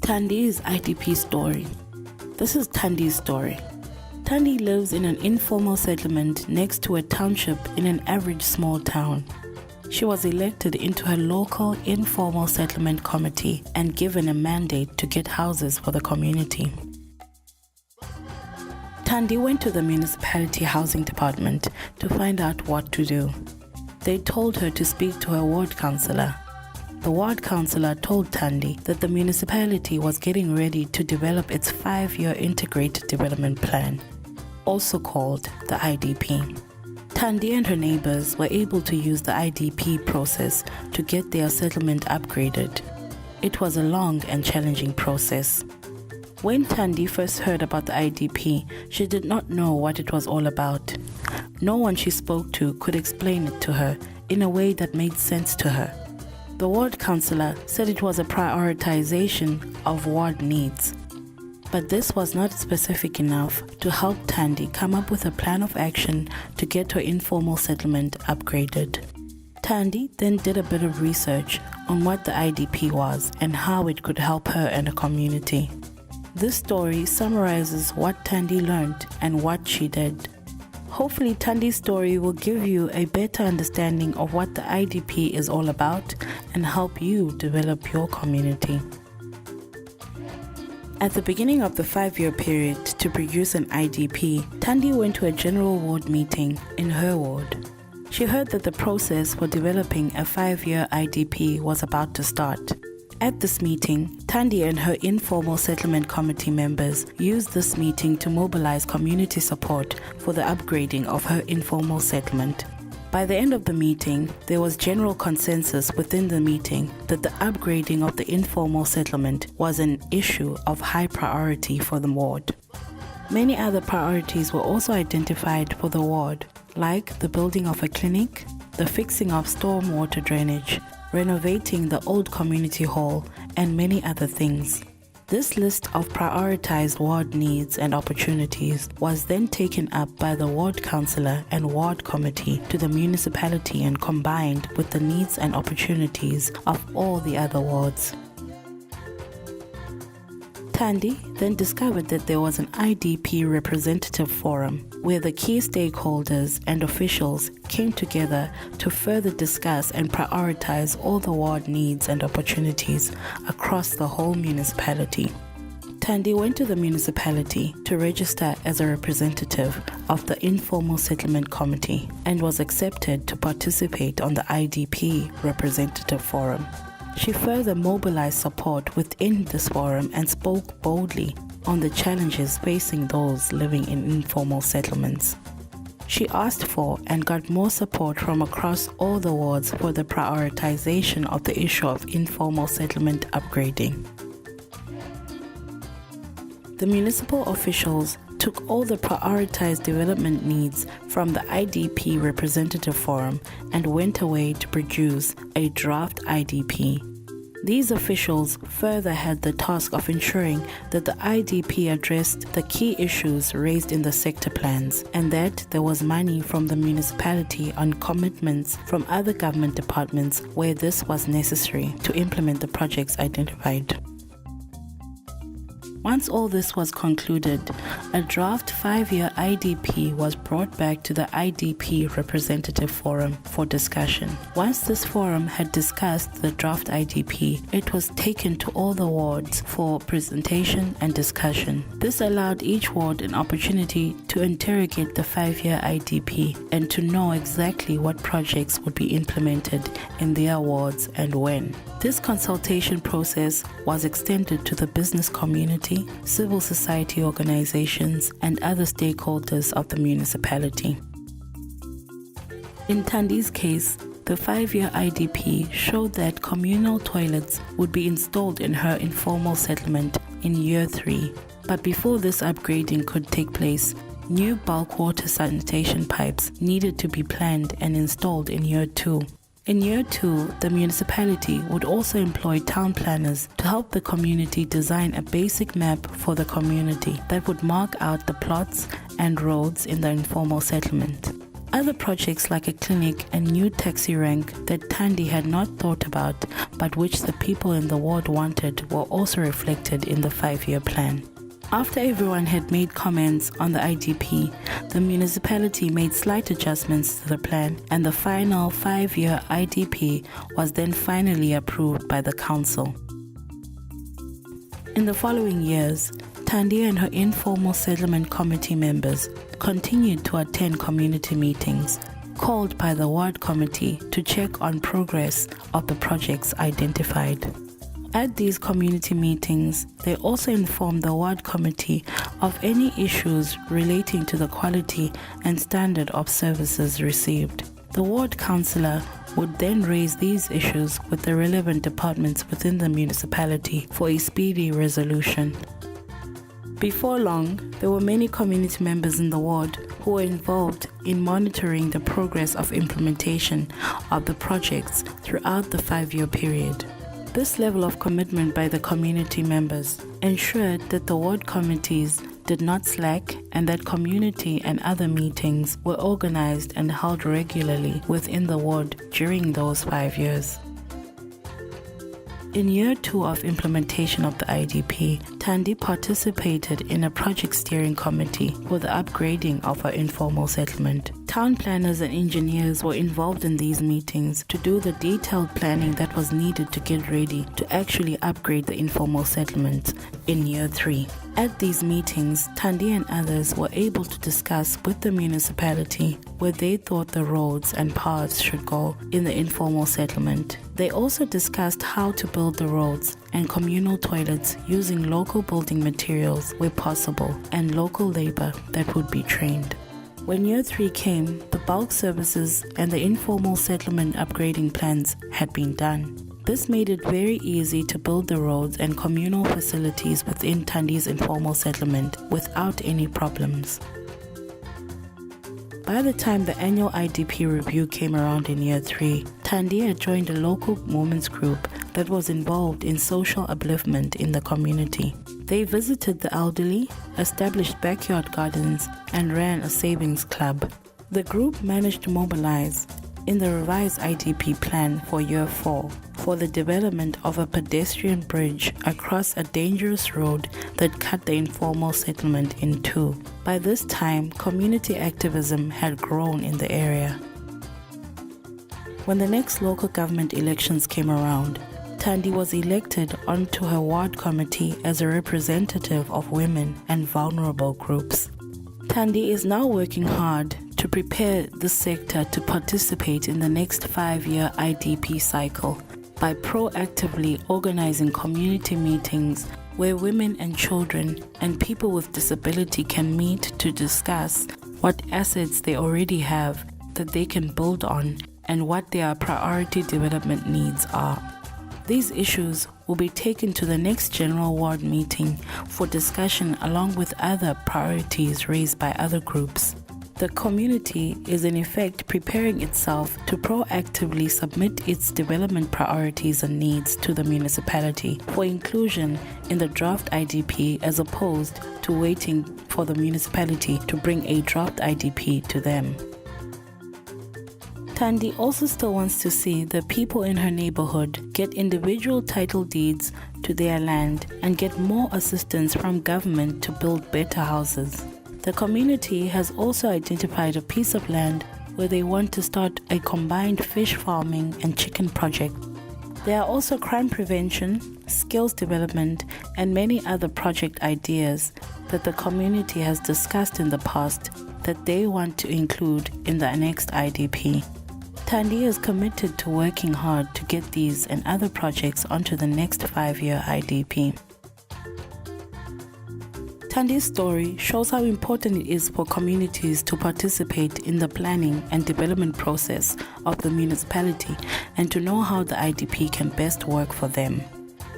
Thandis IDP story. This is Thandis Story. Thandi lives in an informal settlement next to a township in an average small town. She was elected into her local informal settlement committee and given a mandate to get houses for the community. Thandi went to the municipality housing department to find out what to do. They told her to speak to her ward councillor. The ward councillor told Thandi that the municipality was getting ready to develop its 5-year integrated development plan, also called the IDP. Thandi and her neighbors were able to use the IDP process to get their settlement upgraded. It was a long and challenging process. When Thandi first heard about the IDP, she did not know what it was all about. No one she spoke to could explain it to her in a way that made sense to her. The ward councillor said it was a prioritization of ward needs. But this was not specific enough to help Thandi come up with a plan of action to get her informal settlement upgraded. Thandi then did a bit of research on what the IDP was and how it could help her and her community. This story summarizes what Thandi learned and what she did. Hopefully Thandis Story will give you a better understanding of what the IDP is all about and help you develop your community. At the beginning of the 5-year period to produce an IDP, Thandi went to a general ward meeting in her ward. She heard that the process for developing a 5-year IDP was about to start. At this meeting, Thandi and her informal settlement committee members used this meeting to mobilize community support for the upgrading of her informal settlement. By the end of the meeting, there was general consensus within the meeting that the upgrading of the informal settlement was an issue of high priority for the ward. Many other priorities were also identified for the ward, like the building of a clinic, the fixing of stormwater drainage, renovating the old community hall, and many other things. This list of prioritized ward needs and opportunities was then taken up by the ward councillor and ward committee to the municipality and combined with the needs and opportunities of all the other wards. Thandi then discovered that there was an IDP representative forum where the key stakeholders and officials came together to further discuss and prioritize all the ward needs and opportunities across the whole municipality. Thandi went to the municipality to register as a representative of the Informal Settlement Committee and was accepted to participate on the IDP representative forum. She further mobilized support within this forum and spoke boldly on the challenges facing those living in informal settlements. She asked for and got more support from across all the wards for the prioritization of the issue of informal settlement upgrading. The municipal officials took all the prioritized development needs from the IDP representative forum and went away to produce a draft IDP. These officials further had the task of ensuring that the IDP addressed the key issues raised in the sector plans and that there was money from the municipality on commitments from other government departments where this was necessary to implement the projects identified. Once all this was concluded, a draft 5-year IDP was brought back to the IDP representative forum for discussion. Once this forum had discussed the draft IDP, it was taken to all the wards for presentation and discussion. This allowed each ward an opportunity to interrogate the 5-year IDP and to know exactly what projects would be implemented in their wards and when. This consultation process was extended to the business community, civil society organizations, and other stakeholders of the municipality. In Thandi's case, the 5-year IDP showed that communal toilets would be installed in her informal settlement in year 3. But before this upgrading could take place, new bulk water sanitation pipes needed to be planned and installed in year 2. In year 2, the municipality would also employ town planners to help the community design a basic map for the community that would mark out the plots and roads in the informal settlement. Other projects like a clinic and new taxi rank that Thandi had not thought about but which the people in the ward wanted were also reflected in the 5-year plan. After everyone had made comments on the IDP, the municipality made slight adjustments to the plan and the final 5-year IDP was then finally approved by the council. In the following years, Thandi and her informal settlement committee members continued to attend community meetings called by the ward committee to check on progress of the projects identified. At these community meetings, they also informed the ward committee of any issues relating to the quality and standard of services received. The ward councillor would then raise these issues with the relevant departments within the municipality for a speedy resolution. Before long, there were many community members in the ward who were involved in monitoring the progress of implementation of the projects throughout the 5-year period. This level of commitment by the community members ensured that the ward committees did not slack and that community and other meetings were organized and held regularly within the ward during those 5 years. In year 2 of implementation of the IDP, Thandi participated in a project steering committee for the upgrading of her informal settlement. Town planners and engineers were involved in these meetings to do the detailed planning that was needed to get ready to actually upgrade the informal settlement in year 3. At these meetings, Thandi and others were able to discuss with the municipality where they thought the roads and paths should go in the informal settlement. They also discussed how to build the roads and communal toilets using local building materials where possible and local labor that would be trained. When year 3 came, the bulk services and the informal settlement upgrading plans had been done. This made it very easy to build the roads and communal facilities within Thandi's informal settlement without any problems. By the time the annual IDP review came around in year 3, Thandi had joined a local women's group that was involved in social upliftment in the community. They visited the elderly, established backyard gardens, and ran a savings club. The group managed to mobilize in the revised IDP plan for year 4 for the development of a pedestrian bridge across a dangerous road that cut the informal settlement in two. By this time, community activism had grown in the area. When the next local government elections came around, Thandi was elected onto her ward committee as a representative of women and vulnerable groups. Thandi is now working hard to prepare the sector to participate in the next 5-year IDP cycle by proactively organizing community meetings where women and children and people with disability can meet to discuss what assets they already have that they can build on and what their priority development needs are. These issues will be taken to the next general ward meeting for discussion along with other priorities raised by other groups. The community is in effect preparing itself to proactively submit its development priorities and needs to the municipality for inclusion in the draft IDP as opposed to waiting for the municipality to bring a draft IDP to them. Thandi also still wants to see the people in her neighborhood get individual title deeds to their land and get more assistance from government to build better houses. The community has also identified a piece of land where they want to start a combined fish farming and chicken project. There are also crime prevention, skills development, and many other project ideas that the community has discussed in the past that they want to include in the next IDP. Thandi is committed to working hard to get these and other projects onto the next 5-year IDP. Thandis Story shows how important it is for communities to participate in the planning and development process of the municipality and to know how the IDP can best work for them.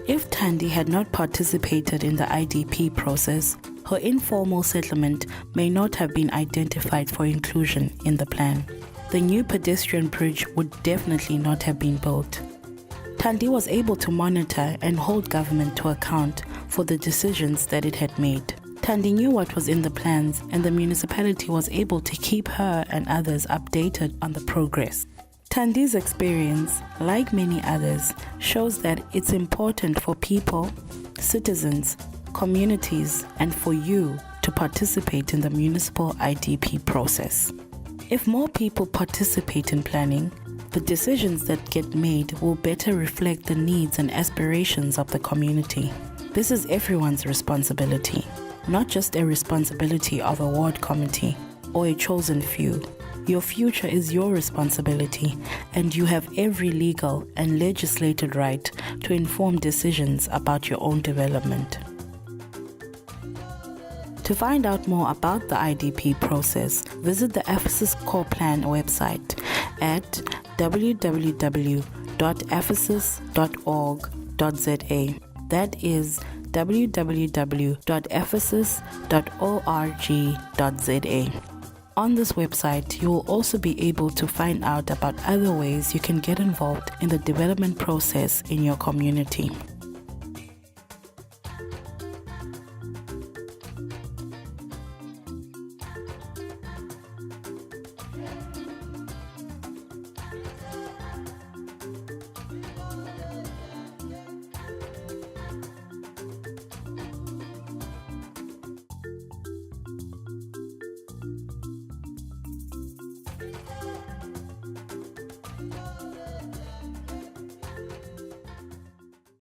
If Thandi had not participated in the IDP process, her informal settlement may not have been identified for inclusion in the plan. The new pedestrian bridge would definitely not have been built. Thandi was able to monitor and hold government to account for the decisions that it had made. Thandi knew what was in the plans, and the municipality was able to keep her and others updated on the progress. Thandi's experience, like many others, shows that it's important for people, citizens, communities, and for you to participate in the municipal IDP process. If more people participate in planning, the decisions that get made will better reflect the needs and aspirations of the community. This is everyone's responsibility, not just a responsibility of a ward committee or a chosen few. Your future is your responsibility, and you have every legal and legislated right to inform decisions about your own development. To find out more about the IDP process, visit the Ephesus Core Plan website at www.ephesus.org.za. That is www.ephesus.org.za. On this website, you will also be able to find out about other ways you can get involved in the development process in your community.